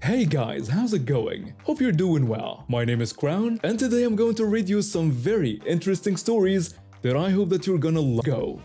Hey guys, how's it going? Hope you're doing well. My name is Crown, and today I'm going to read you some very interesting stories that I hope that you're gonna go.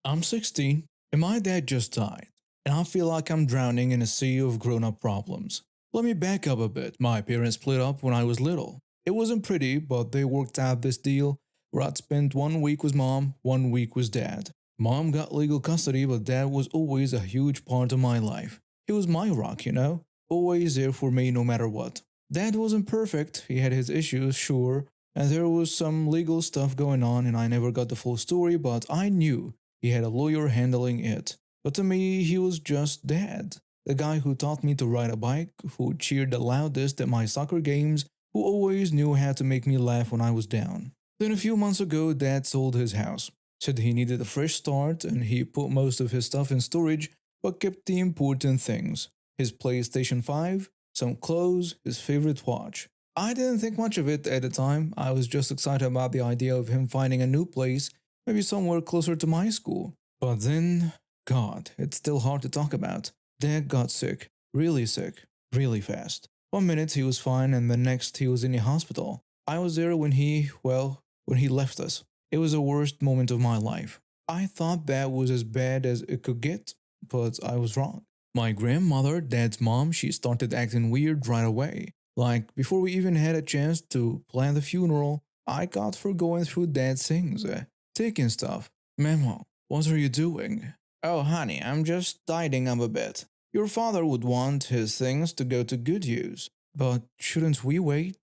I'm 16, and my dad just died, and I feel like I'm drowning in a sea of grown-up problems. Let me back up a bit. My parents split up when I was little. It wasn't pretty, but they worked out this deal where I'd spend 1 week with mom, 1 week with dad. Mom got legal custody, but dad was always a huge part of my life. He was my rock, always there for me no matter what. Dad wasn't perfect, he had his issues, sure, and there was some legal stuff going on, and I never got the full story, but I knew he had a lawyer handling it. But to me, he was just dad. The guy who taught me to ride a bike, who cheered the loudest at my soccer games, who always knew how to make me laugh when I was down. Then a few months ago, dad sold his house. Said he needed a fresh start and he put most of his stuff in storage but kept the important things. His PlayStation 5, some clothes, his favorite watch. I didn't think much of it at the time. I was just excited about the idea of him finding a new place, maybe somewhere closer to my school. But then, God, it's still hard to talk about. Dad got sick, really fast. 1 minute he was fine and the next he was in the hospital. I was there when when he left us. It was the worst moment of my life. I thought that was as bad as it could get, but I was wrong. My grandmother, dad's mom, she started acting weird right away. Like, before we even had a chance to plan the funeral, I caught her going through dad's things, taking stuff. Memo, what are you doing? Oh, honey, I'm just tidying up a bit. Your father would want his things to go to good use. But shouldn't we wait?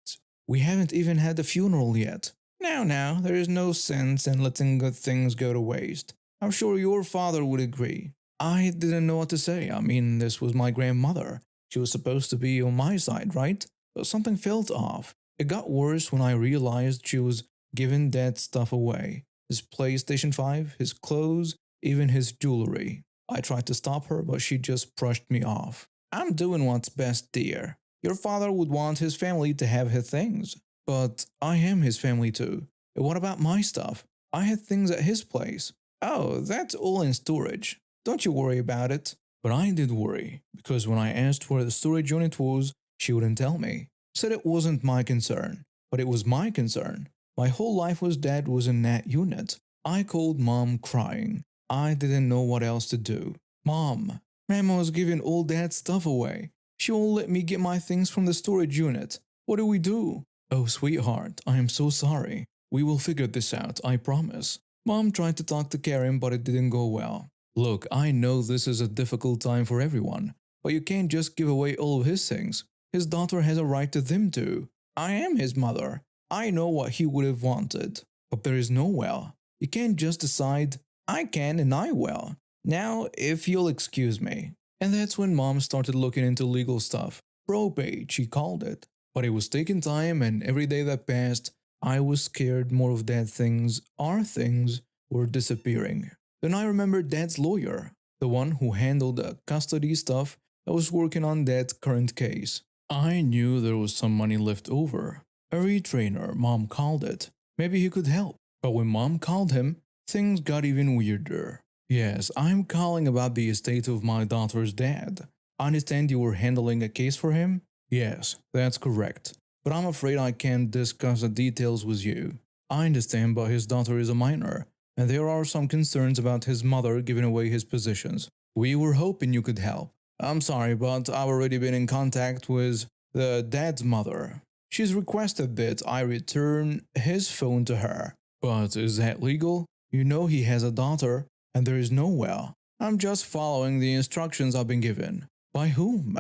We haven't even had the funeral yet. Now, there is no sense in letting good things go to waste. I'm sure your father would agree. I didn't know what to say. I mean, this was my grandmother. She was supposed to be on my side, right? But something felt off. It got worse when I realized she was giving dad's stuff away. His PlayStation 5, his clothes, even his jewelry. I tried to stop her, but she just brushed me off. I'm doing what's best, dear. Your father would want his family to have his things. But I am his family too. What about my stuff? I had things at his place. Oh, that's all in storage. Don't you worry about it. But I did worry, because when I asked where the storage unit was, she wouldn't tell me. Said it wasn't my concern. But it was my concern. My whole life was dad was in that unit. I called mom crying. I didn't know what else to do. Mom, Mama was giving all dad's stuff away. She won't let me get my things from the storage unit. What do we do? Oh, sweetheart, I am so sorry. We will figure this out, I promise. Mom tried to talk to Karen, but it didn't go well. Look, I know this is a difficult time for everyone, but you can't just give away all of his things. His daughter has a right to them too. I am his mother. I know what he would have wanted. But there is no well. You can't just decide, I can and I will. Now, if you'll excuse me. And that's when Mom started looking into legal stuff. Probate, she called it. But it was taking time, and every day that passed, I was scared more of our things, were disappearing. Then I remembered Dad's lawyer, the one who handled the custody stuff that was working on Dad's current case. I knew there was some money left over. A retrainer, Mom called it. Maybe he could help. But when Mom called him, things got even weirder. Yes, I'm calling about the estate of my daughter's dad. I understand you were handling a case for him? Yes, that's correct. But I'm afraid I can't discuss the details with you. I understand, but his daughter is a minor, and there are some concerns about his mother giving away his possessions. We were hoping you could help. I'm sorry, but I've already been in contact with the dad's mother. She's requested that I return his phone to her. But is that legal? You know he has a daughter, and there is no will. I'm just following the instructions I've been given. By whom?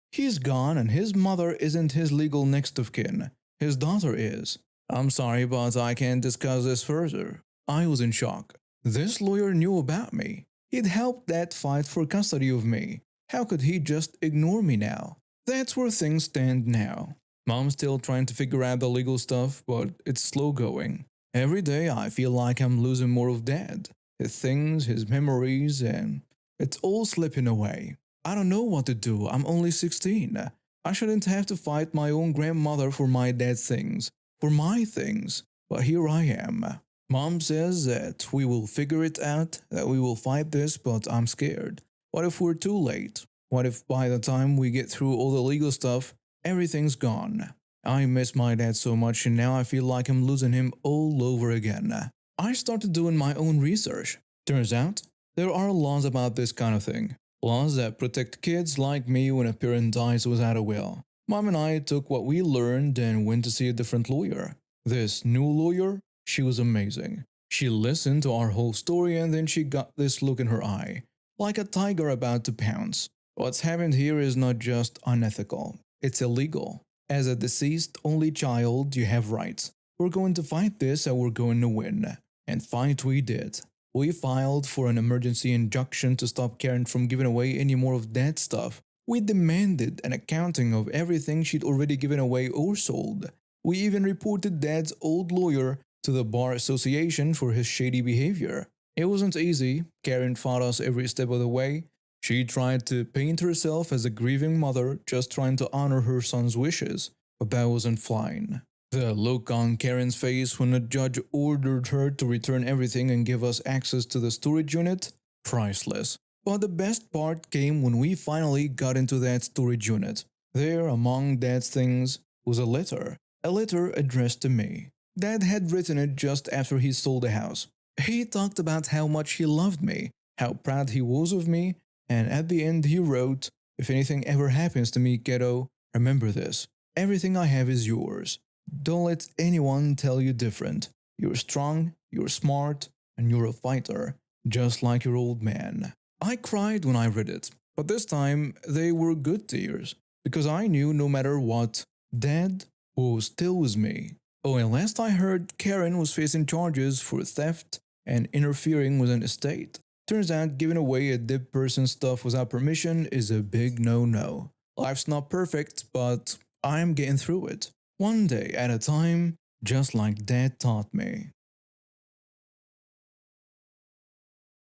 He's gone and his mother isn't his legal next of kin. His daughter is. I'm sorry, but I can't discuss this further. I was in shock. This lawyer knew about me. He'd helped Dad fight for custody of me. How could he just ignore me now? That's where things stand now. Mom's still trying to figure out the legal stuff, but it's slow going. Every day I feel like I'm losing more of Dad. His things, his memories, and it's all slipping away. I don't know what to do. I'm only 16. I shouldn't have to fight my own grandmother for my dad's things, for my things. But here I am. Mom says that we will figure it out, that we will fight this, but I'm scared. What if we're too late? What if by the time we get through all the legal stuff, everything's gone? I miss my dad so much and now I feel like I'm losing him all over again. I started doing my own research. Turns out, there are laws about this kind of thing. Laws that protect kids like me when a parent dies without a will. Mom and I took what we learned and went to see a different lawyer. This new lawyer, she was amazing. She listened to our whole story and then she got this look in her eye, like a tiger about to pounce. What's happened here is not just unethical, it's illegal. As a deceased only child, you have rights. We're going to fight this and we're going to win. And fight we did. We filed for an emergency injunction to stop Karen from giving away any more of that stuff. We demanded an accounting of everything she'd already given away or sold. We even reported Dad's old lawyer to the Bar Association for his shady behavior. It wasn't easy. Karen fought us every step of the way. She tried to paint herself as a grieving mother just trying to honor her son's wishes, but that wasn't flying. The look on Karen's face when the judge ordered her to return everything and give us access to the storage unit? Priceless. But the best part came when we finally got into that storage unit. There, among Dad's things, was a letter. A letter addressed to me. Dad had written it just after he sold the house. He talked about how much he loved me, how proud he was of me, and at the end he wrote, "If anything ever happens to me, kiddo, remember this. Everything I have is yours. Don't let anyone tell you different. You're strong, you're smart, and you're a fighter, just like your old man." I cried when I read it, but this time they were good tears, because I knew no matter what, Dad was still with me. Oh, and last I heard, Karen was facing charges for theft and interfering with an estate. Turns out giving away a dead person's stuff without permission is a big no-no. Life's not perfect, but I'm getting through it. One day at a time, just like Dad taught me.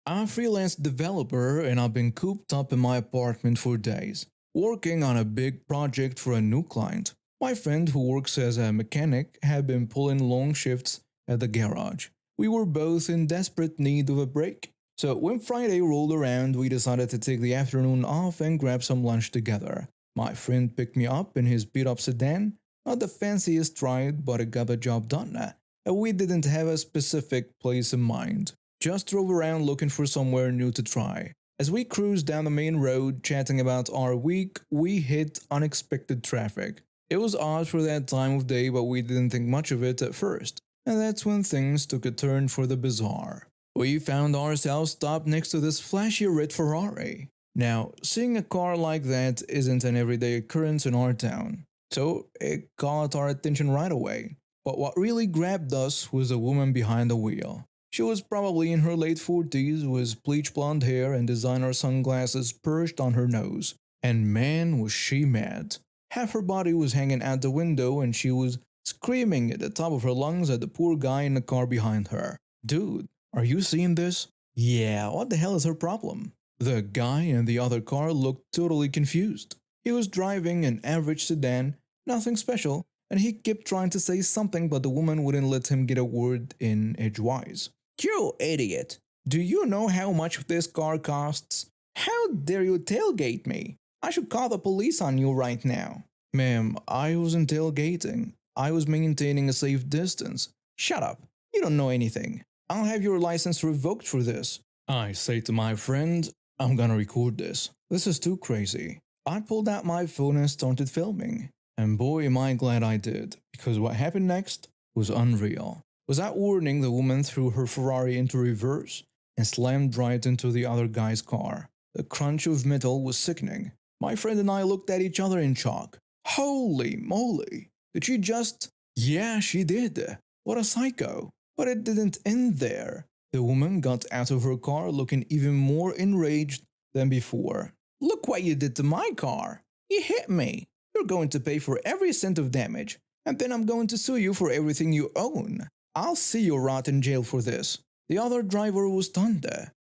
I'm a freelance developer and I've been cooped up in my apartment for days, working on a big project for a new client. My friend who works as a mechanic had been pulling long shifts at the garage. We were both in desperate need of a break. So when Friday rolled around, we decided to take the afternoon off and grab some lunch together. My friend picked me up in his beat-up sedan, not the fanciest ride, but it got the job done. We didn't have a specific place in mind, just drove around looking for somewhere new to try. As we cruised down the main road chatting about our week, we hit unexpected traffic. It was odd for that time of day, but we didn't think much of it at first, and that's when things took a turn for the bizarre. We found ourselves stopped next to this flashy red Ferrari. Now, seeing a car like that isn't an everyday occurrence in our town, so it caught our attention right away. But what really grabbed us was the woman behind the wheel. She was probably in her late 40s with bleach blonde hair and designer sunglasses perched on her nose. And man, was she mad. Half her body was hanging out the window and she was screaming at the top of her lungs at the poor guy in the car behind her. Dude, are you seeing this? Yeah, what the hell is her problem? The guy in the other car looked totally confused. He was driving an average sedan, nothing special, and he kept trying to say something but the woman wouldn't let him get a word in edgewise. You idiot! Do you know how much this car costs? How dare you tailgate me? I should call the police on you right now. Ma'am, I wasn't tailgating. I was maintaining a safe distance. Shut up. You don't know anything. I'll have your license revoked for this. I say to my friend, I'm gonna record this. This is too crazy. I pulled out my phone and started filming. And boy am I glad I did, because what happened next was unreal. Without warning, the woman threw her Ferrari into reverse and slammed right into the other guy's car. The crunch of metal was sickening. My friend and I looked at each other in shock. Holy moly! Did she just... Yeah, she did. What a psycho. But it didn't end there. The woman got out of her car looking even more enraged than before. Look what you did to my car. You hit me. You're going to pay for every cent of damage, and then I'm going to sue you for everything you own. I'll see you rot in jail for this. The other driver was stunned.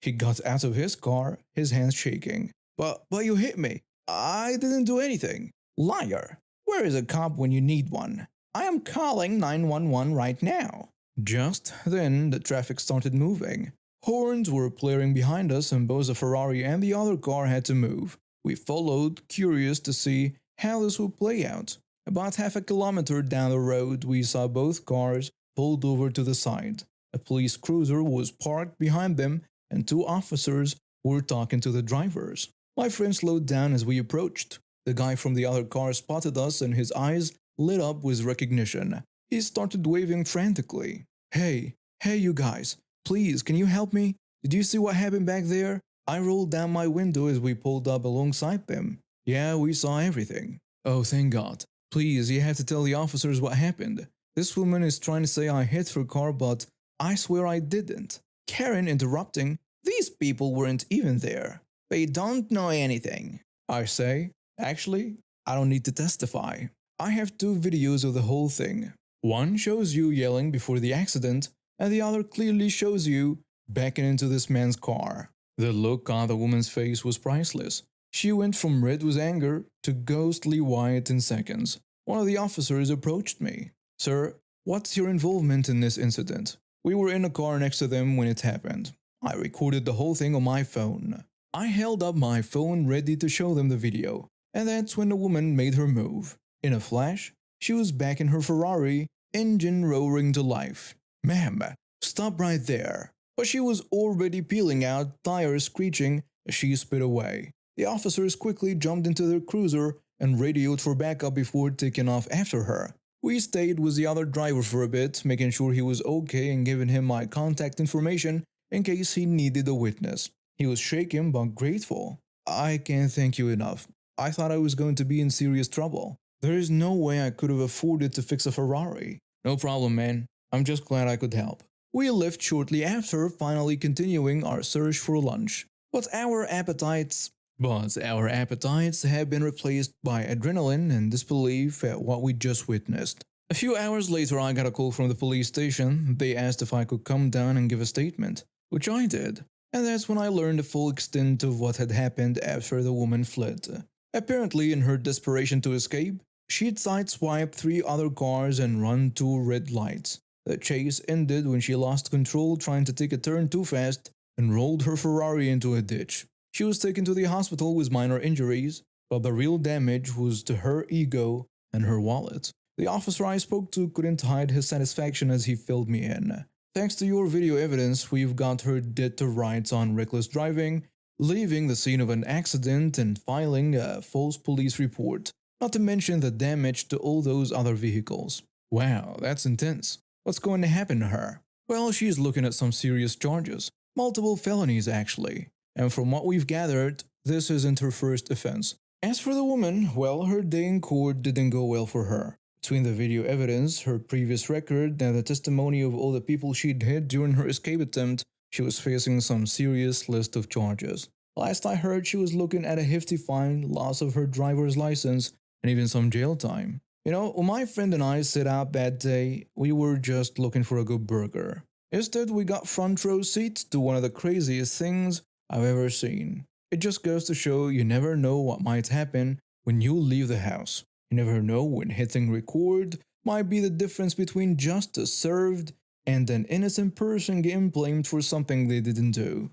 He got out of his car, his hands shaking. But you hit me. I didn't do anything. Liar. Where is a cop when you need one? I am calling 911 right now. Just then, the traffic started moving. Horns were blaring behind us, and both the Ferrari and the other car had to move. We followed, curious to see how this would play out. About half a kilometer down the road, we saw both cars pulled over to the side. A police cruiser was parked behind them, and two officers were talking to the drivers. My friend slowed down as we approached. The guy from the other car spotted us, and his eyes lit up with recognition. He started waving frantically. Hey, you guys, please, can you help me? Did you see what happened back there? I rolled down my window as we pulled up alongside them. Yeah, we saw everything. Oh, thank God. Please, you have to tell the officers what happened. This woman is trying to say I hit her car, but I swear I didn't. Karen interrupting. These people weren't even there. They don't know anything. I say, actually, I don't need to testify. I have two videos of the whole thing. One shows you yelling before the accident, and the other clearly shows you backing into this man's car. The look on the woman's face was priceless. She went from red with anger to ghostly white in seconds. One of the officers approached me. Sir, what's your involvement in this incident? We were in a car next to them when it happened. I recorded the whole thing on my phone. I held up my phone ready to show them the video, and that's when the woman made her move. In a flash, she was back in her Ferrari, engine roaring to life. Ma'am, stop right there. But she was already peeling out, tires screeching as she sped away. The officers quickly jumped into their cruiser and radioed for backup before taking off after her. We stayed with the other driver for a bit, making sure he was okay and giving him my contact information in case he needed a witness. He was shaken but grateful. I can't thank you enough. I thought I was going to be in serious trouble. There is no way I could have afforded to fix a Ferrari. No problem, man. I'm just glad I could help. We left shortly after, finally continuing our search for lunch. But our appetites have been replaced by adrenaline and disbelief at what we just witnessed. A few hours later, I got a call from the police station. They asked if I could come down and give a statement, which I did. And that's when I learned the full extent of what had happened after the woman fled. Apparently, in her desperation to escape, she'd sideswiped three other cars and run two red lights. The chase ended when she lost control trying to take a turn too fast and rolled her Ferrari into a ditch. She was taken to the hospital with minor injuries, but the real damage was to her ego and her wallet. The officer I spoke to couldn't hide his satisfaction as he filled me in. Thanks to your video evidence, we've got her dead to rights on reckless driving, leaving the scene of an accident and filing a false police report, not to mention the damage to all those other vehicles. Wow, that's intense. What's going to happen to her? Well, she's looking at some serious charges. Multiple felonies, actually. And from what we've gathered, this isn't her first offense. As for the woman, well, her day in court didn't go well for her. Between the video evidence, her previous record, and the testimony of all the people she'd hit during her escape attempt, she was facing some serious list of charges. Last I heard, she was looking at a hefty fine, loss of her driver's license, and even some jail time. You know, when my friend and I set out that day, we were just looking for a good burger. Instead, we got front row seats to one of the craziest things I've ever seen. It just goes to show you never know what might happen when you leave the house. You never know when hitting record might be the difference between justice served and an innocent person getting blamed for something they didn't do.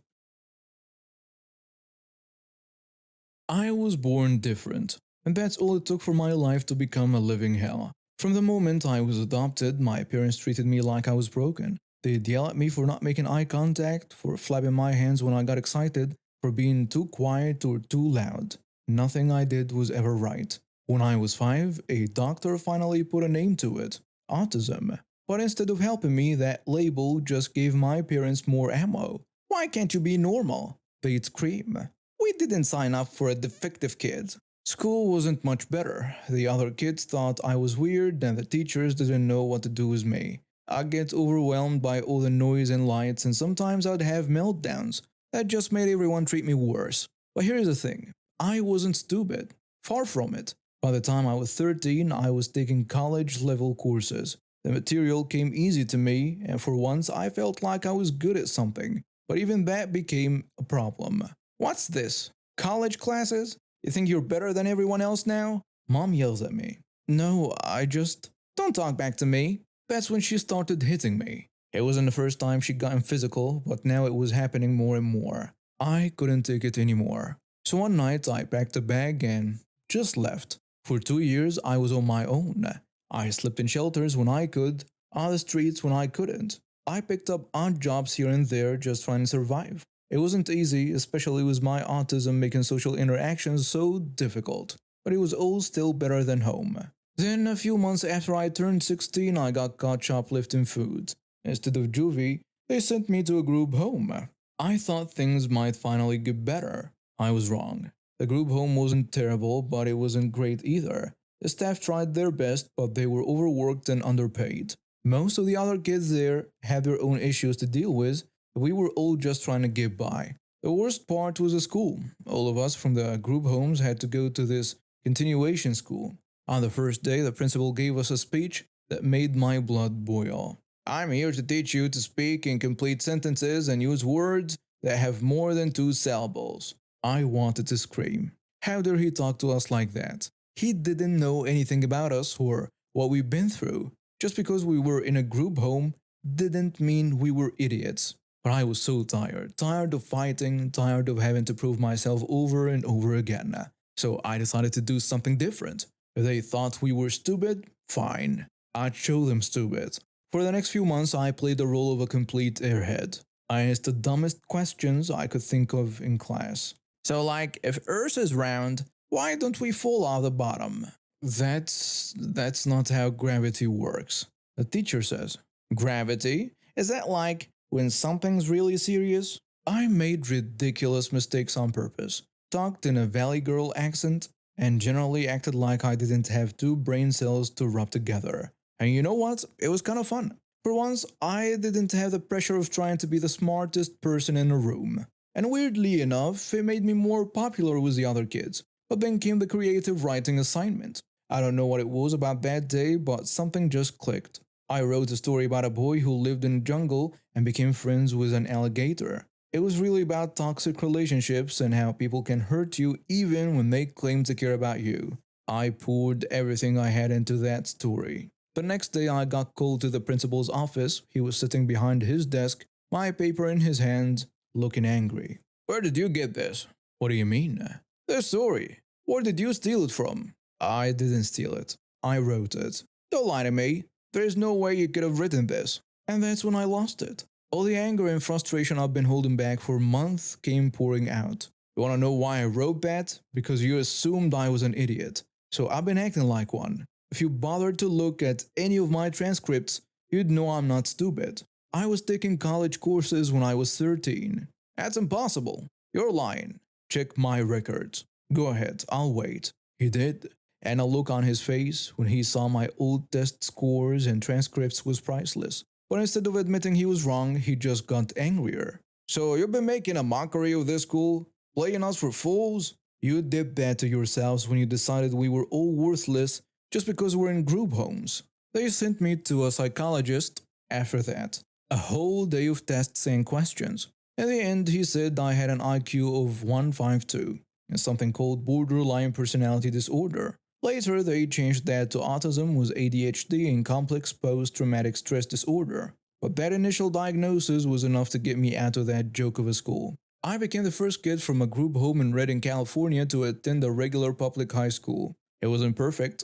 I was born different, and that's all it took for my life to become a living hell. From the moment I was adopted, my parents treated me like I was broken. They'd yell at me for not making eye contact, for flapping my hands when I got excited, for being too quiet or too loud. Nothing I did was ever right. When I was 5, a doctor finally put a name to it: autism. But instead of helping me, that label just gave my parents more ammo. Why can't you be normal? They'd scream. We didn't sign up for a defective kid. School wasn't much better. The other kids thought I was weird and the teachers didn't know what to do with me. I'd get overwhelmed by all the noise and lights, and sometimes I'd have meltdowns. That just made everyone treat me worse. But here's the thing, I wasn't stupid. Far from it. By the time I was 13, I was taking college-level courses. The material came easy to me, and for once I felt like I was good at something. But even that became a problem. What's this? College classes? You think you're better than everyone else now? Mom yells at me. No, I just... Don't talk back to me. That's when she started hitting me. It wasn't the first time she'd gotten physical, but now it was happening more and more. I couldn't take it anymore. So one night I packed a bag and just left. For 2 years I was on my own. I slept in shelters when I could, on the streets when I couldn't. I picked up odd jobs here and there just trying to survive. It wasn't easy, especially with my autism making social interactions so difficult, but it was all still better than home. Then, a few months after I turned 16, I got caught shoplifting food. Instead of juvie, they sent me to a group home. I thought things might finally get better. I was wrong. The group home wasn't terrible, but it wasn't great either. The staff tried their best, but they were overworked and underpaid. Most of the other kids there had their own issues to deal with, but we were all just trying to get by. The worst part was the school. All of us from the group homes had to go to this continuation school. On the first day, the principal gave us a speech that made my blood boil. I'm here to teach you to speak in complete sentences and use words that have more than two syllables. I wanted to scream. How dare he talk to us like that? He didn't know anything about us or what we've been through. Just because we were in a group home didn't mean we were idiots. But I was so tired, tired of fighting, tired of having to prove myself over and over again. So I decided to do something different. If they thought we were stupid, fine. I'd show them stupid. For the next few months, I played the role of a complete airhead. I asked the dumbest questions I could think of in class. So, like, if Earth is round, why don't we fall off the bottom? That's not how gravity works. The teacher says. Gravity? Is that like when something's really serious? I made ridiculous mistakes on purpose, talked in a Valley Girl accent, and generally acted like I didn't have two brain cells to rub together. And you know what? It was kind of fun. For once, I didn't have the pressure of trying to be the smartest person in the room. And weirdly enough, it made me more popular with the other kids. But then came the creative writing assignment. I don't know what it was about that day, but something just clicked. I wrote a story about a boy who lived in the jungle and became friends with an alligator. It was really about toxic relationships and how people can hurt you even when they claim to care about you. I poured everything I had into that story. The next day, I got called to the principal's office. He was sitting behind his desk, my paper in his hand, looking angry. Where did you get this? What do you mean? This story. Where did you steal it from? I didn't steal it. I wrote it. Don't lie to me. There is no way you could have written this. And that's when I lost it. All the anger and frustration I've been holding back for months came pouring out. You wanna know why I wrote that? Because you assumed I was an idiot. So I've been acting like one. If you bothered to look at any of my transcripts, you'd know I'm not stupid. I was taking college courses when I was 13. That's impossible. You're lying. Check my records. Go ahead, I'll wait. He did, and a look on his face when he saw my old test scores and transcripts was priceless. But instead of admitting he was wrong, he just got angrier. So you've been making a mockery of this school? Playing us for fools? You did that to yourselves when you decided we were all worthless just because we're in group homes. They sent me to a psychologist after that. A whole day of tests and questions. In the end, he said I had an IQ of 152 and something called borderline personality disorder. Later, they changed that to autism with ADHD and complex post-traumatic stress disorder. But that initial diagnosis was enough to get me out of that joke of a school. I became the first kid from a group home in Redding, California to attend a regular public high school. It wasn't perfect.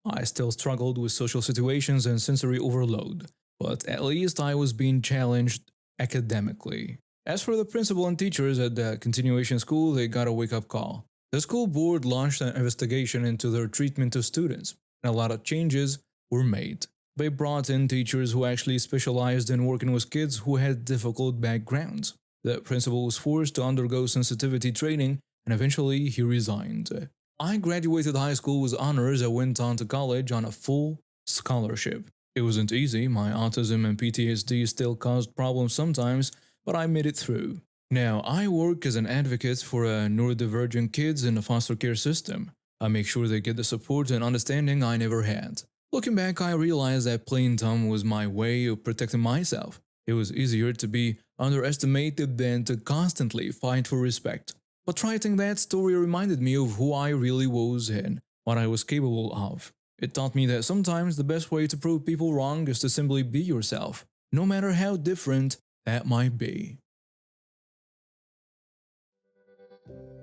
I still struggled with social situations and sensory overload, but at least I was being challenged academically. As for the principal and teachers at the continuation school, they got a wake-up call. The school board launched an investigation into their treatment of students, and a lot of changes were made. They brought in teachers who actually specialized in working with kids who had difficult backgrounds. The principal was forced to undergo sensitivity training, and eventually he resigned. I graduated high school with honors and went on to college on a full scholarship. It wasn't easy, my autism and PTSD still caused problems sometimes, but I made it through. Now, I work as an advocate for neurodivergent kids in the foster care system. I make sure they get the support and understanding I never had. Looking back, I realized that playing dumb was my way of protecting myself. It was easier to be underestimated than to constantly fight for respect. But writing that story reminded me of who I really was and what I was capable of. It taught me that sometimes the best way to prove people wrong is to simply be yourself, no matter how different that might be.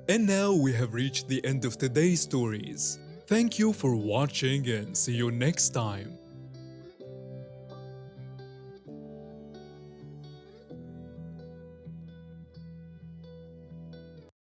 And now we have reached the end of today's stories. Thank you for watching and see you next time.